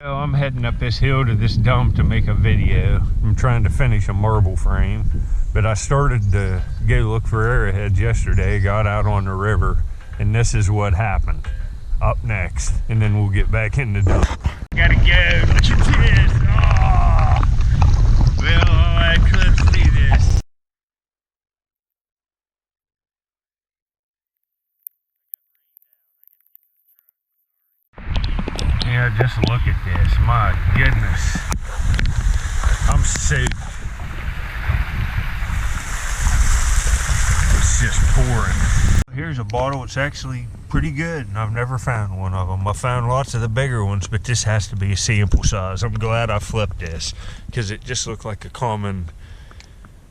So I'm heading up this hill to this dump to make a video. I'm trying to finish a marble frame, but I started to go look for arrowheads yesterday, got out on the river, and this is what happened. Up next, and then we'll get back in the dump. Gotta go, look at this! Oh, well, I couldn't see this. Yeah, just look at this, my goodness. I'm soaked. It's just pouring. Here's a bottle, it's actually pretty good, and I've never found one of them. I found lots of the bigger ones, but this has to be a sample size. I'm glad I flipped this, because it just looked like a common,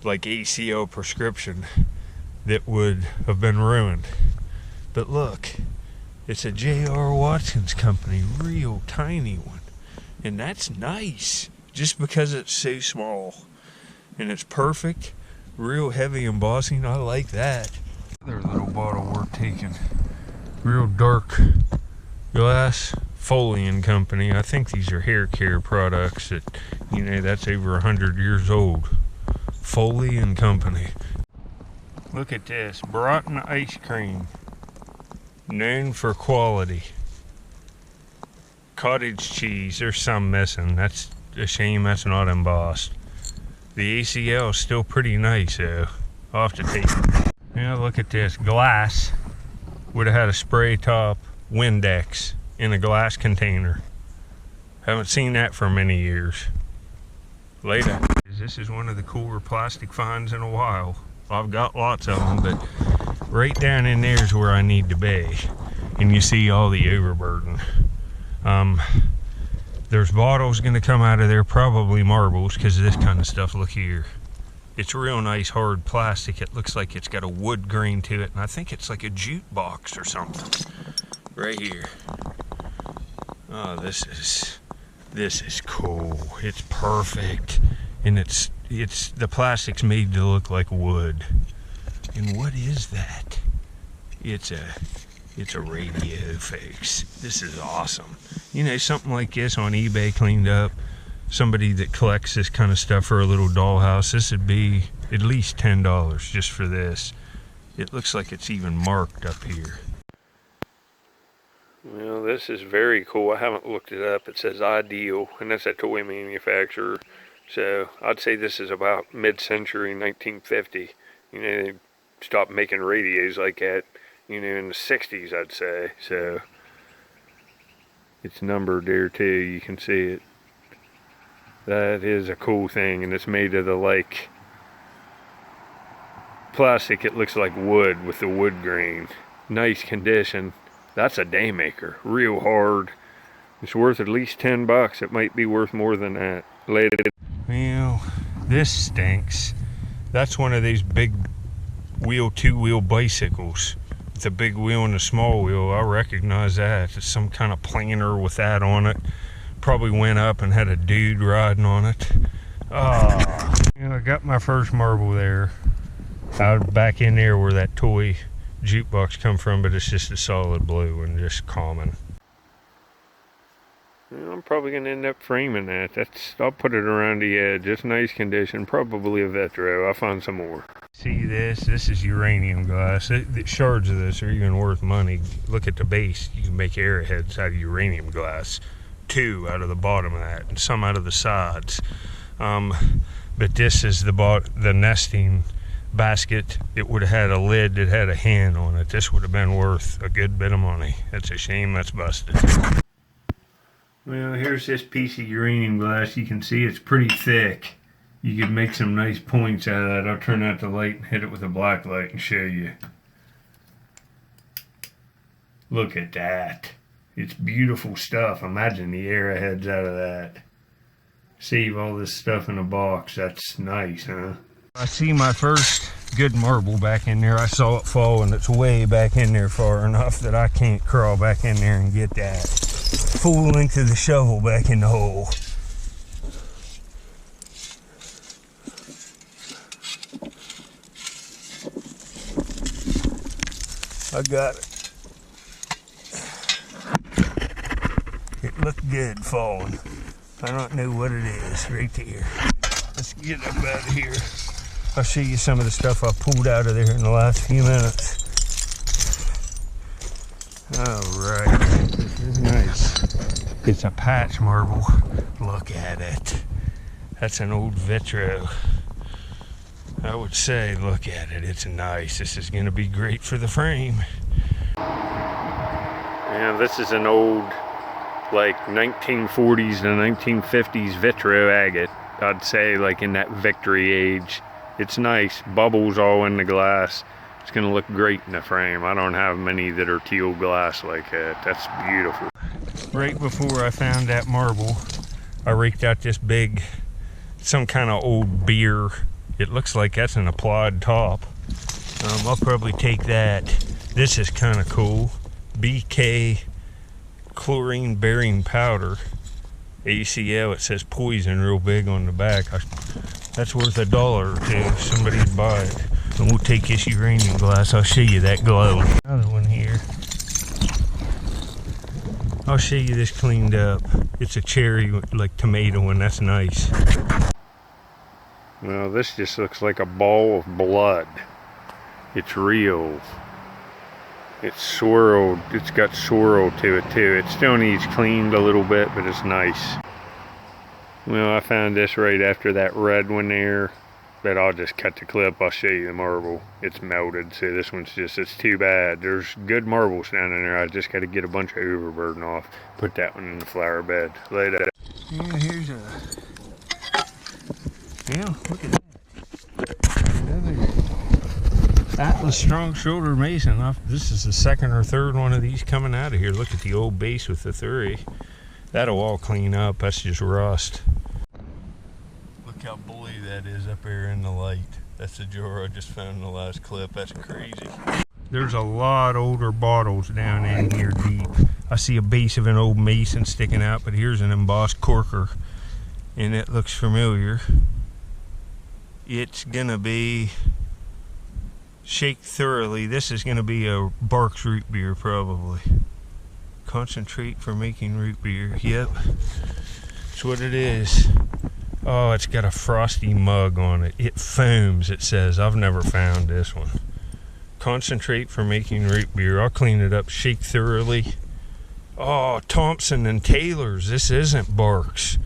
like ACO prescription that would have been ruined. But look, it's a J.R. Watkins Company, real tiny one. And that's nice, just because it's so small. And it's perfect, real heavy embossing, I like that. Another little bottle worth taking. Real dark glass, Foley & Company. I think these are hair care products that, you know, that's over 100 years old. Foley & Company. Look at this, Broughton ice cream. Known for quality. Cottage cheese, there's some missing. That's a shame that's not embossed. The ACL is still pretty nice though. I'll have to take it. Yeah, look at this, glass. Would have had a spray top Windex in a glass container. Haven't seen that for many years. Later. This is one of the cooler plastic finds in a while. I've got lots of them, but right down in there is where I need to be. And you see all the overburden. There's bottles gonna come out of there, probably marbles, because of this kind of stuff. Look here. It's real nice hard plastic. It looks like it's got a wood grain to it, and I think it's like a jute box or something. Right here. Oh, this is cool. It's perfect. And it's the plastic's made to look like wood. And what is that? It's a radio, folks. This is awesome. You know, something like this on eBay cleaned up. Somebody that collects this kind of stuff for a little dollhouse, this would be at least $10 just for this. It looks like it's even marked up here. Well, this is very cool. I haven't looked it up. It says Ideal, and that's a toy manufacturer. So I'd say this is about mid-century, 1950. You know, they stopped making radios like that, you know, in the 60s, I'd say. So it's numbered there too, you can see it. That is a cool thing, and it's made of the like plastic. It looks like wood with the wood grain. Nice condition. That's a day maker, real hard. It's worth at least $10. It might be worth more than that later. Well, this stinks. That's one of these big wheel, two-wheel bicycles with a big wheel and a small wheel. I recognize that. It's some kind of planer with that on it. Probably went up and had a dude riding on it. Oh, you know, I got my first marble there. Out back in there where that toy jukebox come from, but it's just a solid blue and just common. Well, I'm probably gonna end up framing that. I'll put it around the edge. It's nice condition, probably a Vetro. I'll find some more. See this? This is uranium glass. The shards of this are even worth money. Look at the base. You can make arrowheads out of uranium glass. 2 out of the bottom of that, and some out of the sides. But this is the nesting basket. It would have had a lid that had a hand on it. This would have been worth a good bit of money. That's a shame that's busted. Well, here's this piece of uranium glass. You can see it's pretty thick. You could make some nice points out of that. I'll turn out the light and hit it with a black light and show you. Look at that. It's beautiful stuff. Imagine the arrowheads out of that. Save all this stuff in a box. That's nice, huh? I see my first good marble back in there. I saw it fall, and it's way back in there far enough that I can't crawl back in there and get that full length of the shovel back in the hole. I got it. It look good falling. I don't know what it is right there. Let's get up out of here. I'll show you some of the stuff I pulled out of there in the last few minutes. Alright, this is nice. It's a patch marble. Look at it. That's an old vitro. I would say, look at it. It's nice. This is going to be great for the frame. Yeah, this is an old, like 1940s to 1950s vitro agate. I'd say like in that Victory age. It's nice. Bubbles all in the glass. It's going to look great in the frame. I don't have many that are teal glass like that. That's beautiful. Right before I found that marble, I raked out this big, some kind of old beer. It looks like that's an applied top. I'll probably take that. This is kind of cool. BK chlorine bearing powder. ACL, it says poison real big on the back. That's worth $1 or $2. Somebody'd buy it. And we'll take this uranium glass. I'll show you that glow. Another one here. I'll show you this cleaned up. It's a cherry, like tomato one. That's nice. Well, this just looks like a ball of blood. It's real. It's swirled. It's got swirl to it too. It still needs cleaned a little bit, but it's nice. Well, I found this right after that red one there, but I'll just cut the clip. I'll show you the marble. It's melted, so this one's just, it's too bad. There's good marbles down in there. I just got to get a bunch of overburden off. Put that one in the flower bed. Later. Yeah, here's a, yeah, look at that. Another Atlas strong shoulder mason. This is the second or third one of these coming out of here. Look at the old base with the 3. That'll all clean up. That's just rust. Look how bully that is up there in the light. That's the jar I just found in the last clip. That's crazy. There's a lot older bottles down in here deep. I see a base of an old mason sticking out, but here's an embossed corker, and it looks familiar. It's gonna be shake thoroughly. This is gonna be a Barks root beer probably. Concentrate for making root beer. Yep, that's what it is. Oh, it's got a frosty mug on it. It foams, it says. I've never found this one. Concentrate for making root beer. I'll clean it up. Shake thoroughly. Oh, Thompson and Taylor's. This isn't Barks.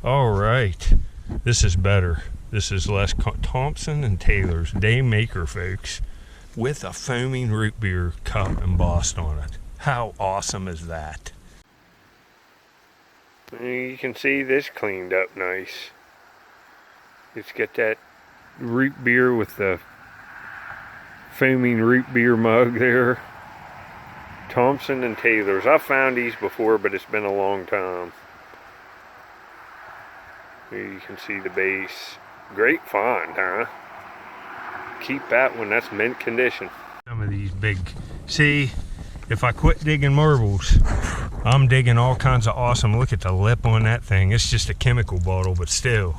All right, this is better. This is less. Thompson and Taylor's. Day maker, folks, with a foaming root beer cup embossed on it. How awesome is that? You can see this cleaned up nice. It's got that root beer with the foaming root beer mug there. Thompson and Taylor's. I've found these before, but it's been a long time. Here you can see the base. Great find, huh? Keep that one. That's mint condition. Some of these big, see, if I quit digging marbles, I'm digging all kinds of awesome. Look at the lip on that thing. It's just a chemical bottle, but still,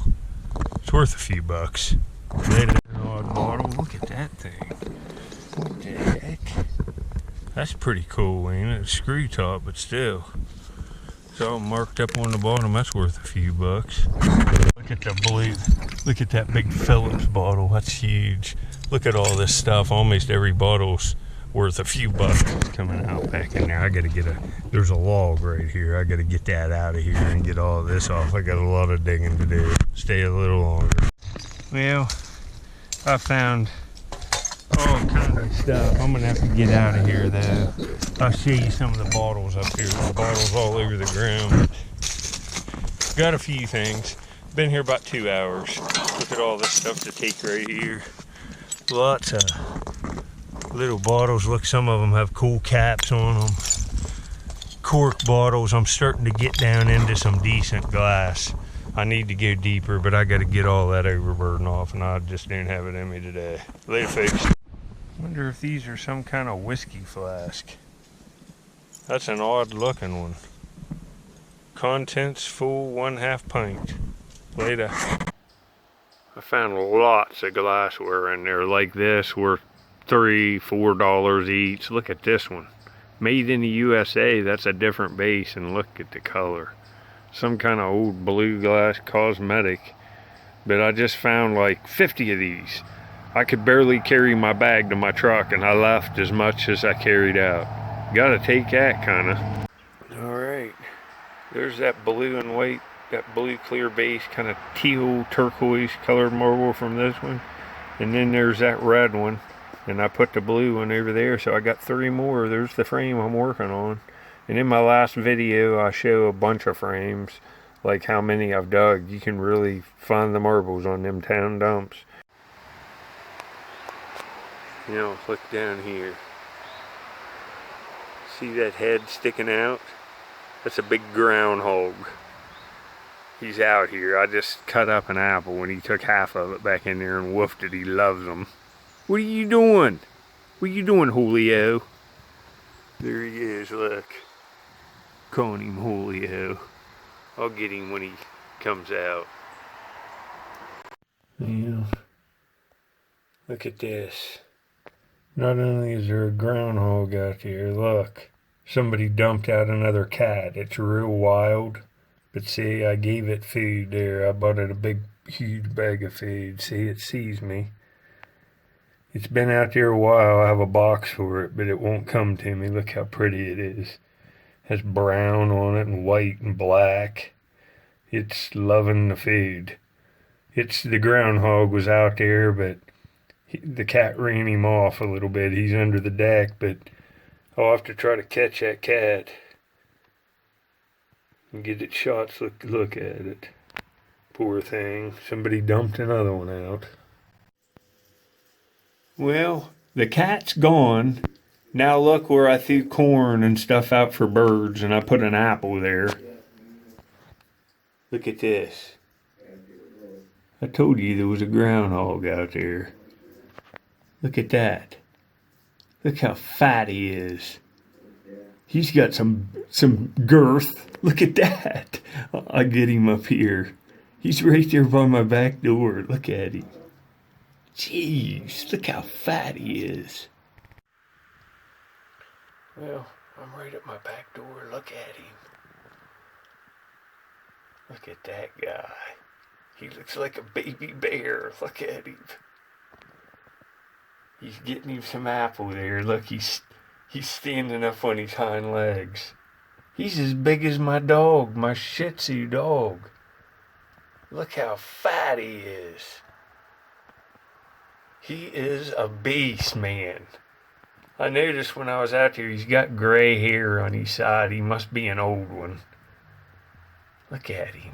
it's worth a few bucks. An odd bottle. Look at that thing. What the heck? That's pretty cool, ain't it? A screw top, but still. It's all marked up on the bottom. That's worth a few bucks. Look at the blue. Look at that big Phillips bottle. That's huge. Look at all this stuff. Almost every bottle's worth a few bucks. Coming out back in there. I gotta get there's a log right here. I gotta get that out of here and get all this off. I got a lot of digging to do. Stay a little longer. Well, I found all kinds of stuff. I'm gonna have to get out of here though. I'll show you some of the bottles up here. The bottles all over the ground. Got a few things. Been here about 2 hours. Look at all this stuff to take right here. Lots of little bottles. Look, some of them have cool caps on them. Cork bottles. I'm starting to get down into some decent glass. I need to go deeper, but I got to get all that overburden off, and I just didn't have it in me today. Later, folks. Wonder if these are some kind of whiskey flask. That's an odd looking one. Contents full 1/2 pint. Later. I found lots of glassware in there like this, worth $3, $4 each. Look at this one. Made in the USA. That's a different base, and look at the color. some kind of old blue glass cosmetic. But I just found like 50 of these. I could barely carry my bag to my truck, and I left as much as I carried out. Gotta take that kinda. Alright, there's that blue and white, that blue clear base, kind of teal turquoise colored marble from this one. And then there's that red one. And I put the blue one over there, so I got 3 more. There's the frame I'm working on. And in my last video, I show a bunch of frames, like how many I've dug. You can really find the marbles on them town dumps. You know, look down here. See that head sticking out? That's a big groundhog. He's out here. I just cut up an apple and he took half of it back in there and woofed it. He loves them. What are you doing? What are you doing, Julio? There he is, look. Calling him Julio. I'll get him when he comes out. Yeah. Look at this. Not only is there a groundhog out there, look. Somebody dumped out another cat. It's real wild. But see, I gave it food there. I bought it a big, huge bag of food. See, it sees me. It's been out there a while. I have a box for it, but it won't come to me. Look how pretty it is. It has brown on it and white and black. It's loving the food. The groundhog was out there, but the cat ran him off a little bit. He's under the deck, but I'll have to try to catch that cat and get it shot so look at it. Poor thing. Somebody dumped another one out. Well, the cat's gone. Now look where I threw corn and stuff out for birds, and I put an apple there. Look at this. I told you there was a groundhog out there. Look at that. Look how fat he is. He's got some girth. Look at that. I'll get him up here. He's right there by my back door. Look at him. Jeez, look how fat he is. Well, I'm right at my back door. Look at him. Look at that guy. He looks like a baby bear. Look at him. He's getting him some apple there. Look, he's standing up on his hind legs. He's as big as my dog, my Shih Tzu dog. Look how fat he is. He is a beast, man. I noticed when I was out there, he's got gray hair on his side. He must be an old one. Look at him.